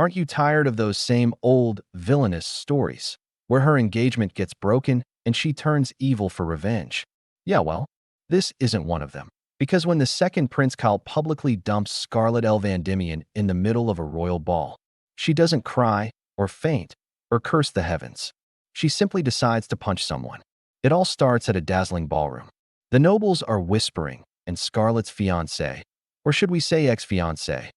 Aren't you tired of those same old, villainous stories, where her engagement gets broken and she turns evil for revenge? Yeah, well, this isn't one of them. Because when the second Prince Kyle publicly dumps Scarlet Elvandimian in the middle of a royal ball, she doesn't cry, or faint, or curse the heavens. She simply decides to punch someone. It all starts at a dazzling ballroom. The nobles are whispering, and Scarlet's fiancé, or should we say ex-fiancé,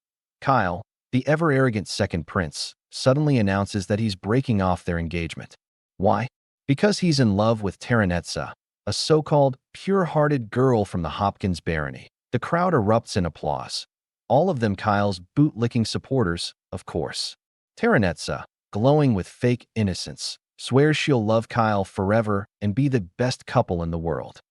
Kyle, the ever-arrogant second prince, suddenly announces that he's breaking off their engagement. Why? Because he's in love with Terranetsa, a so-called pure-hearted girl from the Hopkins barony. The crowd erupts in applause. All of them Kyle's boot-licking supporters, of course. Terranetsa, glowing with fake innocence, swears she'll love Kyle forever and be the best couple in the world.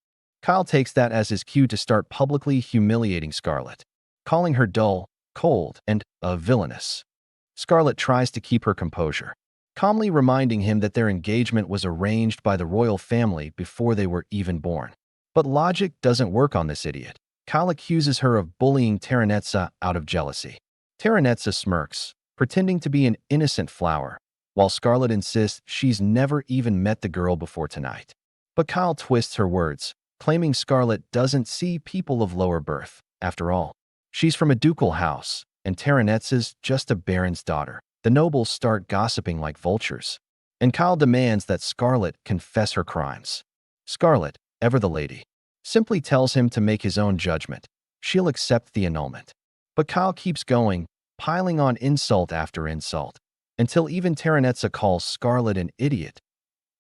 Kyle takes that as his cue to start publicly humiliating Scarlet, calling her dull, cold, and villainous. Scarlet tries to keep her composure, calmly reminding him that their engagement was arranged by the royal family before they were even born. But logic doesn't work on this idiot. Kyle accuses her of bullying Terranetsa out of jealousy. Terranetsa smirks, pretending to be an innocent flower, while Scarlet insists she's never even met the girl before tonight. But Kyle twists her words, claiming Scarlet doesn't see people of lower birth. After all, she's from a ducal house, and Terranetsa's just a baron's daughter. The nobles start gossiping like vultures, and Kyle demands that Scarlet confess her crimes. Scarlet, ever the lady, simply tells him to make his own judgment. She'll accept the annulment. But Kyle keeps going, piling on insult after insult, until even Terranetsa calls Scarlet an idiot.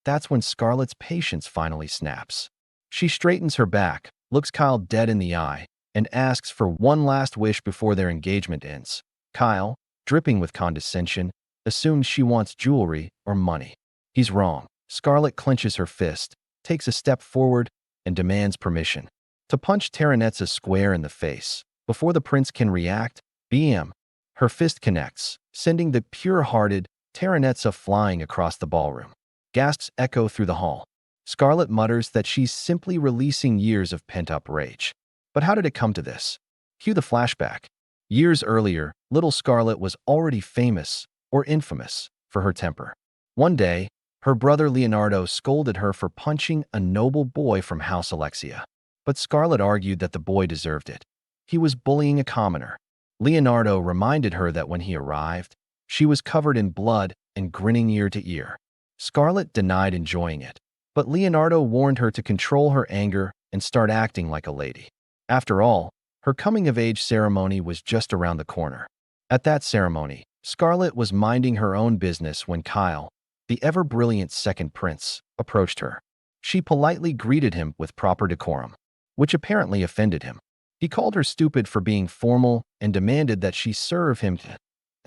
That's when Scarlet's patience finally snaps. She straightens her back, looks Kyle dead in the eye, and asks for one last wish before their engagement ends. Kyle, dripping with condescension, assumes she wants jewelry or money. He's wrong. Scarlet clenches her fist, takes a step forward, and demands permission to punch Terranetsa square in the face. Before the prince can react, BM, her fist connects, sending the pure-hearted Terranetsa flying across the ballroom. Gasps echo through the hall. Scarlet mutters that she's simply releasing years of pent-up rage. But how did it come to this? Cue the flashback. Years earlier, little Scarlet was already famous, or infamous, for her temper. One day, her brother Leonardo scolded her for punching a noble boy from House Alexia. But Scarlet argued that the boy deserved it. He was bullying a commoner. Leonardo reminded her that when he arrived, she was covered in blood and grinning ear to ear. Scarlet denied enjoying it, but Leonardo warned her to control her anger and start acting like a lady. After all, her coming-of-age ceremony was just around the corner. At that ceremony, Scarlet was minding her own business when Kyle, the ever-brilliant second prince, approached her. She politely greeted him with proper decorum, which apparently offended him. He called her stupid for being formal and demanded that she serve him.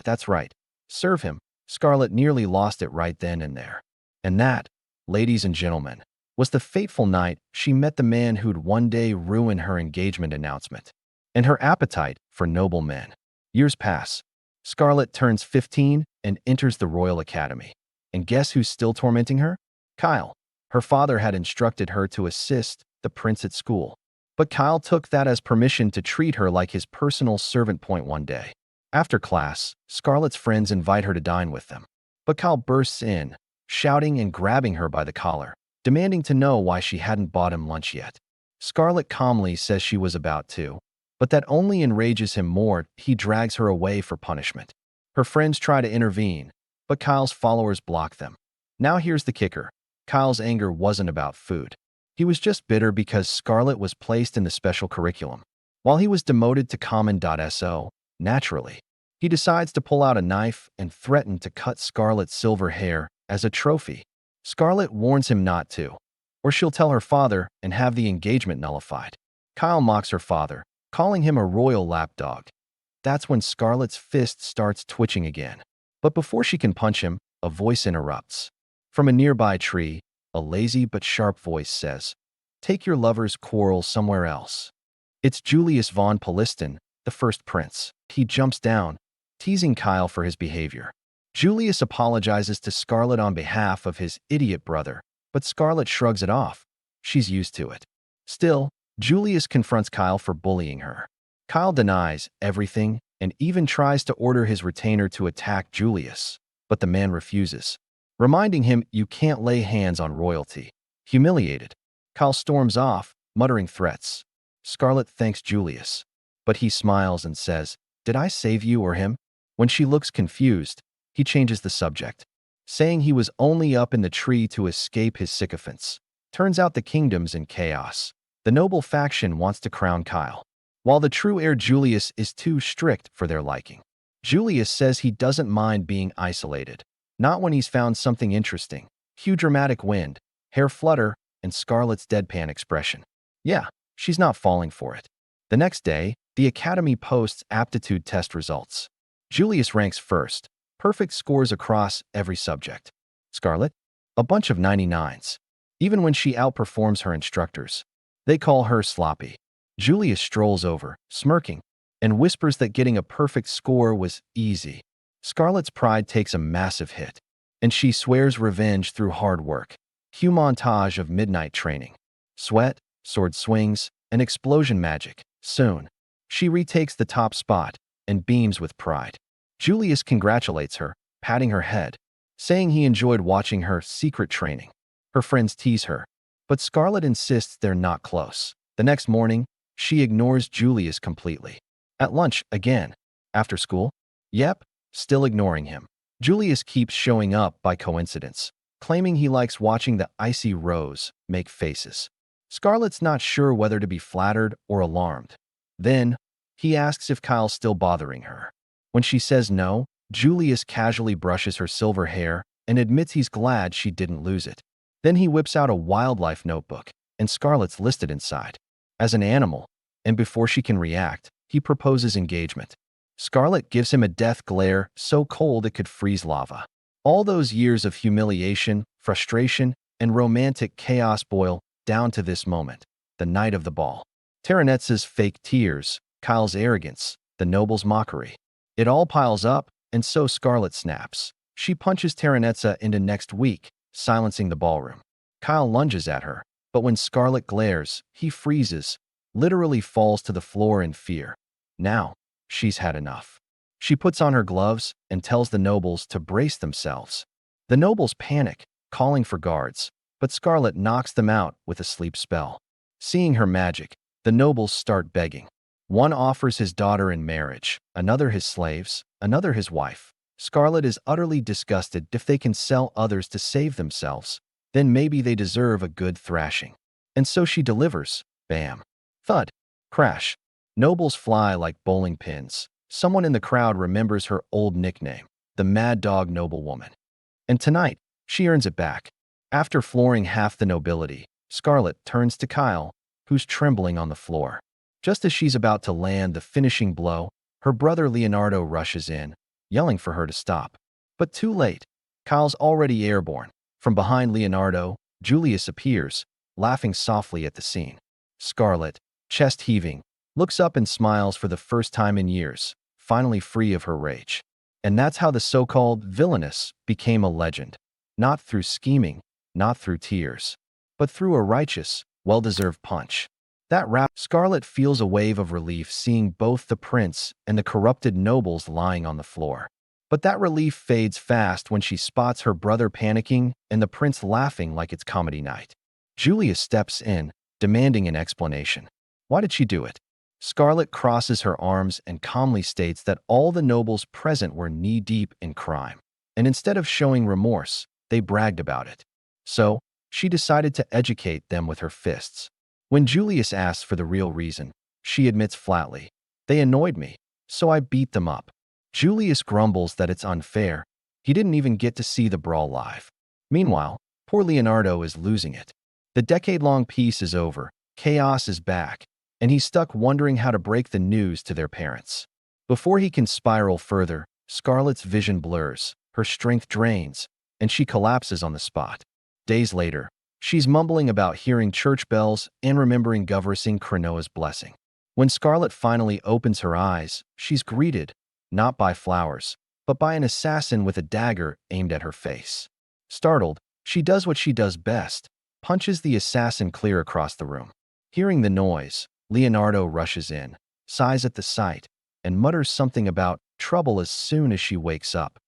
That's right, serve him. Scarlet nearly lost it right then and there. And that, ladies and gentlemen, was the fateful night she met the man who'd one day ruin her engagement announcement and her appetite for noble men. Years pass. Scarlet turns 15 and enters the Royal Academy. And guess who's still tormenting her? Kyle. Her father had instructed her to assist the prince at school. But Kyle took that as permission to treat her like his personal servant. One day, after class, Scarlet's friends invite her to dine with them. But Kyle bursts in, shouting and grabbing her by the collar, demanding to know why she hadn't bought him lunch yet. Scarlet calmly says she was about to, but that only enrages him more. He drags her away for punishment. Her friends try to intervene, but Kyle's followers block them. Now here's the kicker. Kyle's anger wasn't about food. He was just bitter because Scarlet was placed in the special curriculum, while he was demoted to common.so. Naturally, he decides to pull out a knife and threaten to cut Scarlet's silver hair as a trophy. Scarlet warns him not to, or she'll tell her father and have the engagement nullified. Kyle mocks her father, calling him a royal lapdog. That's when Scarlet's fist starts twitching again. But before she can punch him, a voice interrupts. From a nearby tree, a lazy but sharp voice says, "Take your lover's quarrel somewhere else." It's Julius von Poliston, the first prince. He jumps down, teasing Kyle for his behavior. Julius apologizes to Scarlet on behalf of his idiot brother, but Scarlet shrugs it off. She's used to it. Still, Julius confronts Kyle for bullying her. Kyle denies everything and even tries to order his retainer to attack Julius, but the man refuses, reminding him you can't lay hands on royalty. Humiliated, Kyle storms off, muttering threats. Scarlet thanks Julius, but he smiles and says, "Did I save you or him?" When she looks confused, he changes the subject, saying he was only up in the tree to escape his sycophants. Turns out the kingdom's in chaos. The noble faction wants to crown Kyle, while the true heir Julius is too strict for their liking. Julius says he doesn't mind being isolated, not when he's found something interesting. Cue dramatic wind, hair flutter, and Scarlet's deadpan expression. Yeah, she's not falling for it. The next day, the academy posts aptitude test results. Julius ranks first, perfect scores across every subject. Scarlet? A bunch of 99s. Even when she outperforms her instructors, they call her sloppy. Julius strolls over, smirking, and whispers that getting a perfect score was easy. Scarlet's pride takes a massive hit, and she swears revenge through hard work. Cue montage of midnight training. Sweat, sword swings, and explosion magic. Soon, she retakes the top spot and beams with pride. Julius congratulates her, patting her head, saying he enjoyed watching her secret training. Her friends tease her, but Scarlet insists they're not close. The next morning, she ignores Julius completely. At lunch, again. After school? Yep, still ignoring him. Julius keeps showing up by coincidence, claiming he likes watching the icy rose make faces. Scarlet's not sure whether to be flattered or alarmed. Then, he asks if Kyle's still bothering her. When she says no, Julius casually brushes her silver hair and admits he's glad she didn't lose it. Then he whips out a wildlife notebook, and Scarlet's listed inside as an animal, and before she can react, he proposes engagement. Scarlet gives him a death glare so cold it could freeze lava. All those years of humiliation, frustration, and romantic chaos boil down to this moment, the night of the ball. Terranetza's fake tears, Kyle's arrogance, the noble's mockery. It all piles up, and so Scarlet snaps. She punches Terranetza into next week, silencing the ballroom. Kyle lunges at her, but when Scarlet glares, he freezes, literally falls to the floor in fear. Now, she's had enough. She puts on her gloves and tells the nobles to brace themselves. The nobles panic, calling for guards, but Scarlet knocks them out with a sleep spell. Seeing her magic, the nobles start begging. One offers his daughter in marriage, another his slaves, another his wife. Scarlet is utterly disgusted. If they can sell others to save themselves, then maybe they deserve a good thrashing. And so she delivers. Bam. Thud. Crash. Nobles fly like bowling pins. Someone in the crowd remembers her old nickname, the Mad Dog Noblewoman. And tonight, she earns it back. After flooring half the nobility, Scarlet turns to Kyle, who's trembling on the floor. Just as she's about to land the finishing blow, her brother Leonardo rushes in, yelling for her to stop. But too late. Kyle's already airborne. From behind Leonardo, Julius appears, laughing softly at the scene. Scarlet, chest heaving, looks up and smiles for the first time in years, finally free of her rage. And that's how the so-called villainess became a legend. Not through scheming, not through tears, but through a righteous, well-deserved punch. That wrap, Scarlet feels a wave of relief seeing both the prince and the corrupted nobles lying on the floor. But that relief fades fast when she spots her brother panicking and the prince laughing like it's comedy night. Julius steps in, demanding an explanation. Why did she do it? Scarlet crosses her arms and calmly states that all the nobles present were knee-deep in crime, and instead of showing remorse, they bragged about it. So, she decided to educate them with her fists. When Julius asks for the real reason, she admits flatly, "They annoyed me, so I beat them up." Julius grumbles that it's unfair. He didn't even get to see the brawl live. Meanwhile, poor Leonardo is losing it. The decade-long peace is over, chaos is back, and he's stuck wondering how to break the news to their parents. Before he can spiral further, Scarlet's vision blurs, her strength drains, and she collapses on the spot. Days later, she's mumbling about hearing church bells and remembering Governor Cronoa's blessing. When Scarlet finally opens her eyes, she's greeted, not by flowers, but by an assassin with a dagger aimed at her face. Startled, she does what she does best, punches the assassin clear across the room. Hearing the noise, Leonardo rushes in, sighs at the sight, and mutters something about trouble as soon as she wakes up.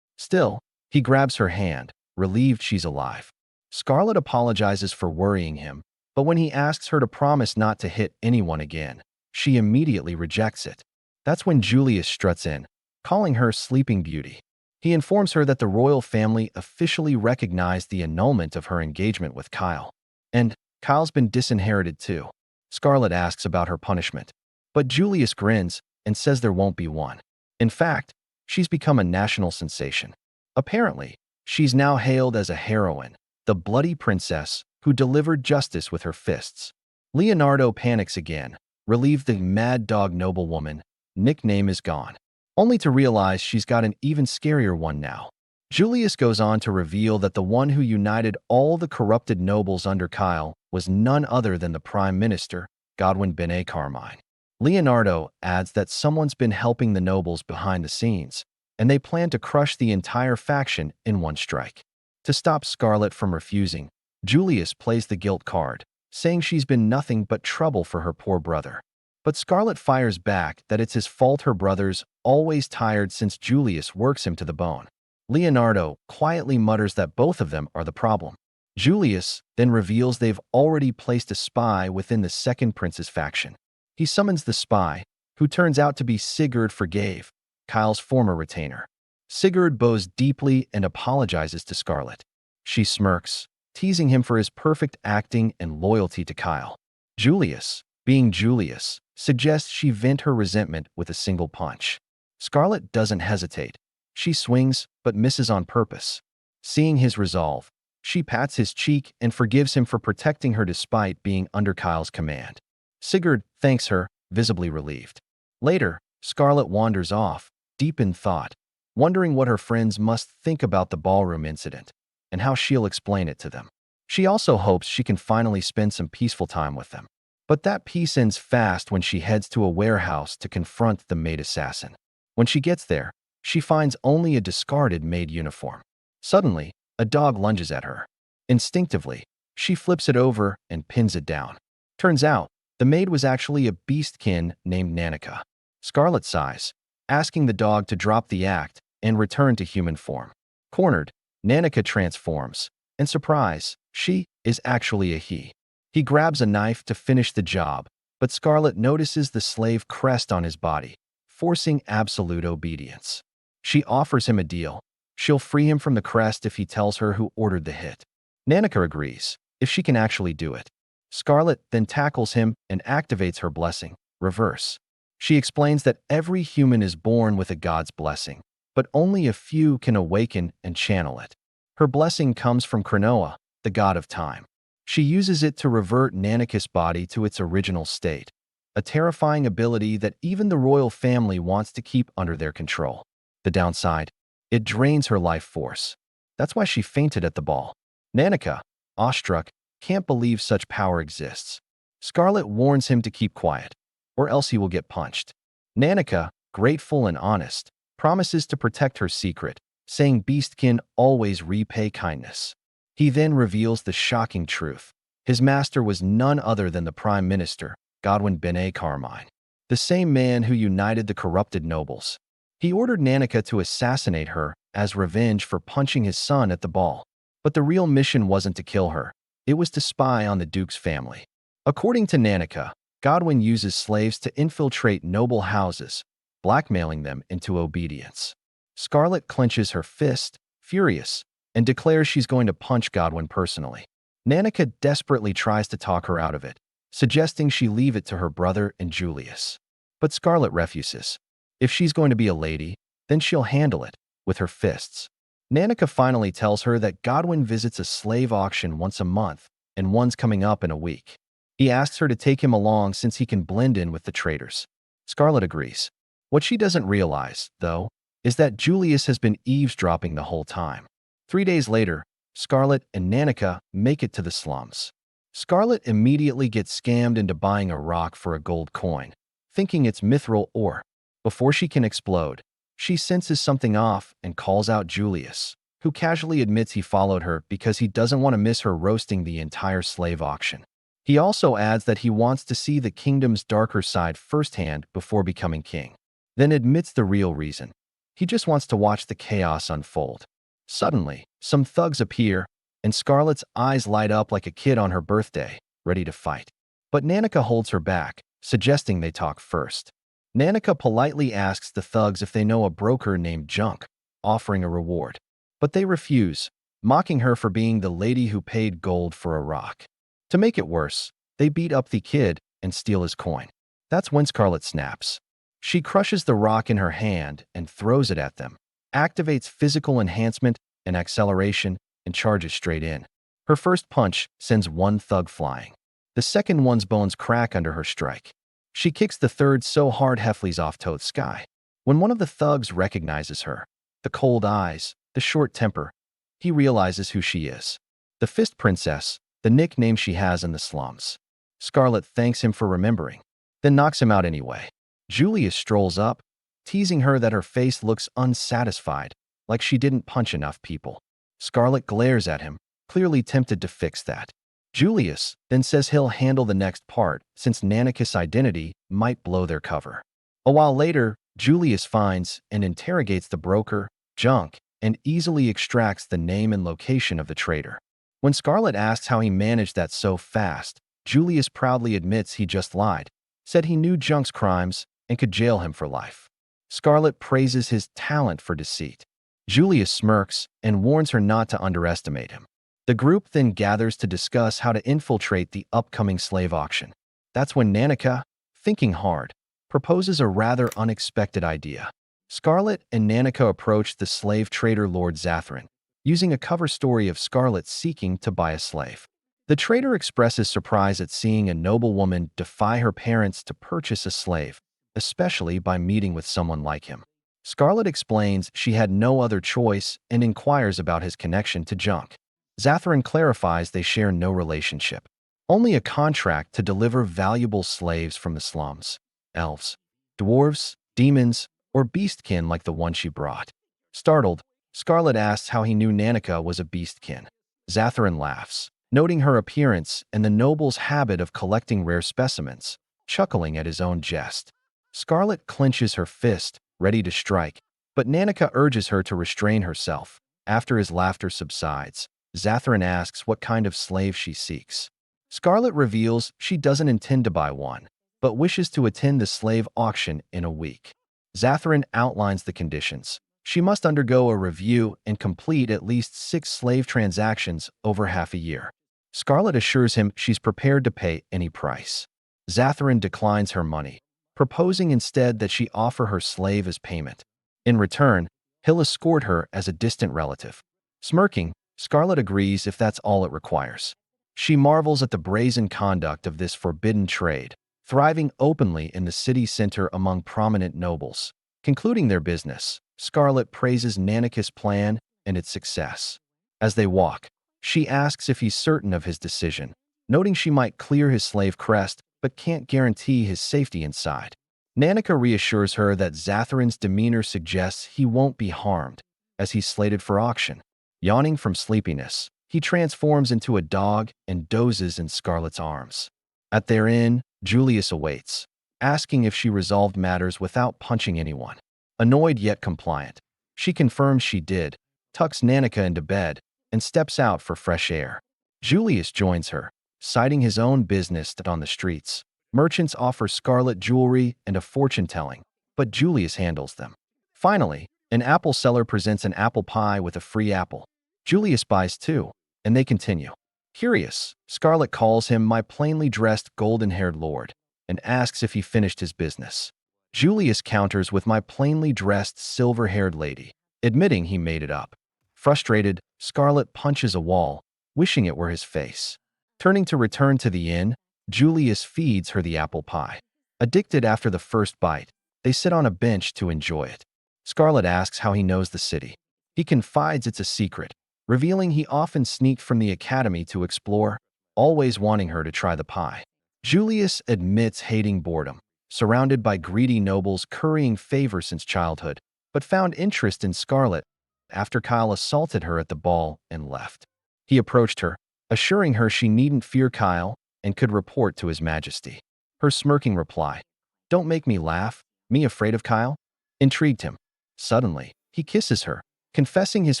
Still, he grabs her hand, relieved she's alive. Scarlet apologizes for worrying him, but when he asks her to promise not to hit anyone again, she immediately rejects it. That's when Julius struts in, calling her Sleeping Beauty. He informs her that the royal family officially recognized the annulment of her engagement with Kyle. And Kyle's been disinherited too. Scarlet asks about her punishment, but Julius grins and says there won't be one. In fact, she's become a national sensation. Apparently, she's now hailed as a heroine, the bloody princess who delivered justice with her fists. Leonardo panics again, relieved the mad dog Noblewoman nickname is gone, only to realize she's got an even scarier one now. Julius goes on to reveal that the one who united all the corrupted nobles under Kyle was none other than the Prime Minister, Godwin Bene Carmine. Leonardo adds that someone's been helping the nobles behind the scenes, and they plan to crush the entire faction in one strike. To stop Scarlet from refusing, Julius plays the guilt card, saying she's been nothing but trouble for her poor brother. But Scarlet fires back that it's his fault her brother's always tired since Julius works him to the bone. Leonardo quietly mutters that both of them are the problem. Julius then reveals they've already placed a spy within the second prince's faction. He summons the spy, who turns out to be Sigurd Forgave, Kyle's former retainer. Sigurd bows deeply and apologizes to Scarlet. She smirks, teasing him for his perfect acting and loyalty to Kyle. Julius, being Julius, suggests she vent her resentment with a single punch. Scarlet doesn't hesitate. She swings, but misses on purpose. Seeing his resolve, she pats his cheek and forgives him for protecting her despite being under Kyle's command. Sigurd thanks her, visibly relieved. Later, Scarlet wanders off, deep in thought, wondering what her friends must think about the ballroom incident and how she'll explain it to them. She also hopes she can finally spend some peaceful time with them. But that peace ends fast when she heads to a warehouse to confront the maid assassin. When she gets there, she finds only a discarded maid uniform. Suddenly, a dog lunges at her. Instinctively, she flips it over and pins it down. Turns out, the maid was actually a beastkin named Nanica. Scarlet sighs, asking the dog to drop the act and return to human form. Cornered, Nanica transforms, and surprise, she is actually a he. He grabs a knife to finish the job, but Scarlet notices the slave crest on his body, forcing absolute obedience. She offers him a deal. She'll free him from the crest if he tells her who ordered the hit. Nanica agrees, if she can actually do it. Scarlet then tackles him and activates her blessing, reverse. She explains that every human is born with a god's blessing, but only a few can awaken and channel it. Her blessing comes from Cronoa, the god of time. She uses it to revert Nanica's body to its original state, a terrifying ability that even the royal family wants to keep under their control. The downside, it drains her life force. That's why she fainted at the ball. Nanica, awestruck, can't believe such power exists. Scarlet warns him to keep quiet, or else he will get punched. Nanica, grateful and honest, promises to protect her secret, saying beastkin always repay kindness. He then reveals the shocking truth. His master was none other than the Prime Minister, Godwin Bene Carmine, the same man who united the corrupted nobles. He ordered Nanica to assassinate her as revenge for punching his son at the ball. But the real mission wasn't to kill her. It was to spy on the Duke's family. According to Nanica, Godwin uses slaves to infiltrate noble houses, blackmailing them into obedience. Scarlet clenches her fist, furious, and declares she's going to punch Godwin personally. Nanica desperately tries to talk her out of it, suggesting she leave it to her brother and Julius. But Scarlet refuses. If she's going to be a lady, then she'll handle it with her fists. Nanica finally tells her that Godwin visits a slave auction once a month, and one's coming up in a week. He asks her to take him along since he can blend in with the traders. Scarlet agrees. What she doesn't realize, though, is that Julius has been eavesdropping the whole time. 3 days later, Scarlet and Nanica make it to the slums. Scarlet immediately gets scammed into buying a rock for a gold coin, thinking it's mithril ore. Before she can explode, she senses something off and calls out Julius, who casually admits he followed her because he doesn't want to miss her roasting the entire slave auction. He also adds that he wants to see the kingdom's darker side firsthand before becoming king. then admits the real reason. He just wants to watch the chaos unfold. Suddenly, some thugs appear, and Scarlet's eyes light up like a kid on her birthday, ready to fight. But Nanica holds her back, suggesting they talk first. Nanica politely asks the thugs if they know a broker named Junk, offering a reward. But they refuse, mocking her for being the lady who paid gold for a rock. To make it worse, they beat up the kid and steal his coin. That's when Scarlet snaps. She crushes the rock in her hand and throws it at them, activates physical enhancement and acceleration, and charges straight in. Her first punch sends one thug flying. The second one's bones crack under her strike. She kicks the third so hard he flies off toward the sky. When one of the thugs recognizes her, the cold eyes, the short temper, he realizes who she is. The Fist Princess, the nickname she has in the slums. Scarlet thanks him for remembering, then knocks him out anyway. Julius strolls up, teasing her that her face looks unsatisfied, like she didn't punch enough people. Scarlet glares at him, clearly tempted to fix that. Julius then says he'll handle the next part since Nanica's identity might blow their cover. A while later, Julius finds and interrogates the broker, Junk, and easily extracts the name and location of the traitor. When Scarlet asks how he managed that so fast, Julius proudly admits he just lied, said he knew Junk's crimes and could jail him for life. Scarlet praises his talent for deceit. Julius smirks and warns her not to underestimate him. The group then gathers to discuss how to infiltrate the upcoming slave auction. That's when Nanica, thinking hard, proposes a rather unexpected idea. Scarlet and Nanica approach the slave trader Lord Zatharin, using a cover story of Scarlet seeking to buy a slave. The trader expresses surprise at seeing a noblewoman defy her parents to purchase a slave, especially by meeting with someone like him. Scarlet explains she had no other choice and inquires about his connection to Junk. Zatharin clarifies they share no relationship, only a contract to deliver valuable slaves from the slums. Elves, dwarves, demons, or beastkin like the one she brought. Startled, Scarlet asks how he knew Nanica was a beastkin. Zatharin laughs, noting her appearance and the noble's habit of collecting rare specimens, chuckling at his own jest. Scarlet clenches her fist, ready to strike, but Nanica urges her to restrain herself. After his laughter subsides, Zatharin asks what kind of slave she seeks. Scarlet reveals she doesn't intend to buy one, but wishes to attend the slave auction in a week. Zatharin outlines the conditions. She must undergo a review and complete at least 6 slave transactions over half a year. Scarlet assures him she's prepared to pay any price. Zatharin declines her money, proposing instead that she offer her slave as payment. In return, he'll escort her as a distant relative. Smirking, Scarlet agrees if that's all it requires. She marvels at the brazen conduct of this forbidden trade, thriving openly in the city center among prominent nobles. Concluding their business, Scarlet praises Nanica's plan and its success. As they walk, she asks if he's certain of his decision, noting she might clear his slave crest but can't guarantee his safety inside. Nanica reassures her that Zatharin's demeanor suggests he won't be harmed, as he's slated for auction. Yawning from sleepiness, he transforms into a dog and dozes in Scarlet's arms. At their inn, Julius awaits, asking if she resolved matters without punching anyone. Annoyed yet compliant, she confirms she did, tucks Nanica into bed, and steps out for fresh air. Julius joins her, citing his own business on the streets. Merchants offer Scarlet jewelry and a fortune-telling, but Julius handles them. Finally, an apple seller presents an apple pie with a free apple. Julius buys 2, and they continue. Curious, Scarlet calls him my plainly dressed golden-haired lord and asks if he finished his business. Julius counters with my plainly dressed silver-haired lady, admitting he made it up. Frustrated, Scarlet punches a wall, wishing it were his face. Turning to return to the inn, Julius feeds her the apple pie. Addicted after the first bite, they sit on a bench to enjoy it. Scarlet asks how he knows the city. He confides it's a secret, revealing he often sneaked from the academy to explore, always wanting her to try the pie. Julius admits hating boredom, surrounded by greedy nobles currying favor since childhood, but found interest in Scarlet after Kyle assaulted her at the ball and left. He approached her, assuring her she needn't fear Kyle and could report to His Majesty. Her smirking reply, "Don't make me laugh, me afraid of Kyle?" intrigued him. Suddenly, he kisses her, confessing his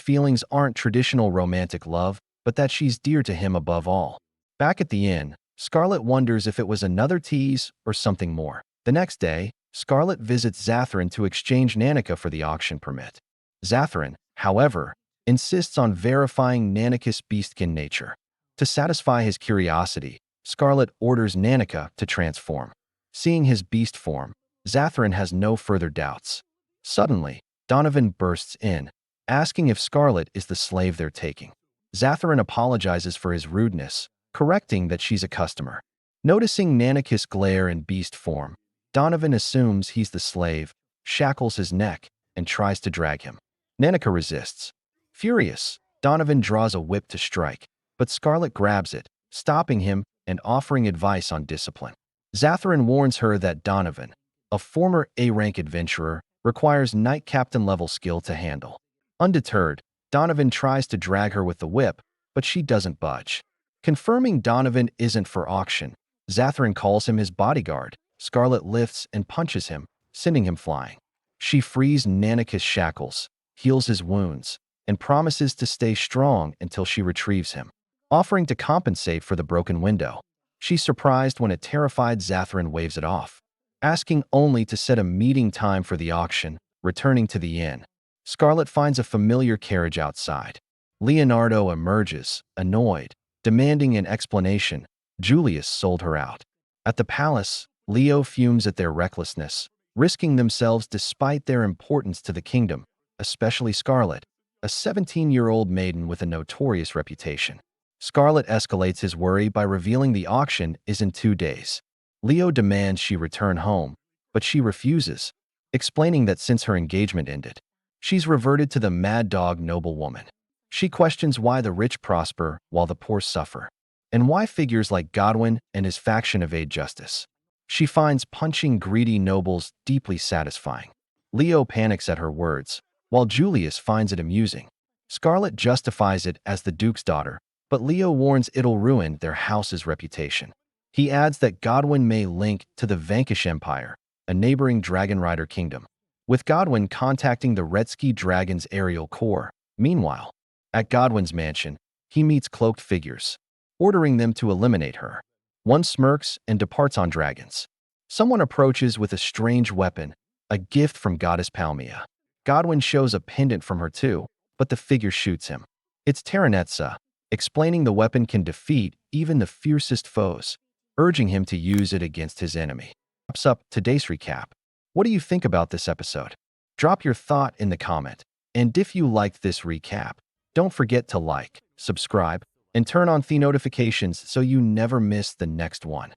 feelings aren't traditional romantic love, but that she's dear to him above all. Back at the inn, Scarlet wonders if it was another tease or something more. The next day, Scarlet visits Zathrin to exchange Nanica for the auction permit. Zathrin, however, insists on verifying Nanica's beastkin nature. To satisfy his curiosity, Scarlet orders Nanica to transform. Seeing his beast form, Zathrin has no further doubts. Suddenly, Donovan bursts in, asking if Scarlet is the slave they're taking. Zathrin apologizes for his rudeness, correcting that she's a customer. Noticing Nanica's glare in beast form, Donovan assumes he's the slave, shackles his neck, and tries to drag him. Nanica resists. Furious, Donovan draws a whip to strike, but Scarlet grabs it, stopping him and offering advice on discipline. Zathrin warns her that Donovan, a former A-rank adventurer, requires Knight Captain-level skill to handle. Undeterred, Donovan tries to drag her with the whip, but she doesn't budge. Confirming Donovan isn't for auction, Zathrin calls him his bodyguard. Scarlet lifts and punches him, sending him flying. She frees Nanica's shackles, heals his wounds, and promises to stay strong until she retrieves him, offering to compensate for the broken window. She's surprised when a terrified Zathrin waves it off, asking only to set a meeting time for the auction, returning to the inn. Scarlet finds a familiar carriage outside. Leonardo emerges, annoyed, demanding an explanation. Julius sold her out. At the palace, Leo fumes at their recklessness, risking themselves despite their importance to the kingdom, especially Scarlet, a 17-year-old maiden with a notorious reputation. Scarlet escalates his worry by revealing the auction is in 2 days. Leo demands she return home, but she refuses, explaining that since her engagement ended, she's reverted to the mad dog Noblewoman. She questions why the rich prosper while the poor suffer, and why figures like Godwin and his faction evade justice. She finds punching greedy nobles deeply satisfying. Leo panics at her words, while Julius finds it amusing. Scarlet justifies it as the Duke's daughter, but Leo warns it'll ruin their house's reputation. He adds that Godwin may link to the Vanquish Empire, a neighboring Dragon Rider kingdom, with Godwin contacting the Redski Dragon's aerial core. Meanwhile, at Godwin's mansion, he meets cloaked figures, ordering them to eliminate her. One smirks and departs on dragons. Someone approaches with a strange weapon, a gift from Goddess Palmia. Godwin shows a pendant from her too, but the figure shoots him. It's Terranetza, explaining the weapon can defeat even the fiercest foes, urging him to use it against his enemy. Wraps up today's recap. What do you think about this episode? Drop your thought in the comment, and if you liked this recap, don't forget to like, subscribe, and turn on the notifications so you never miss the next one.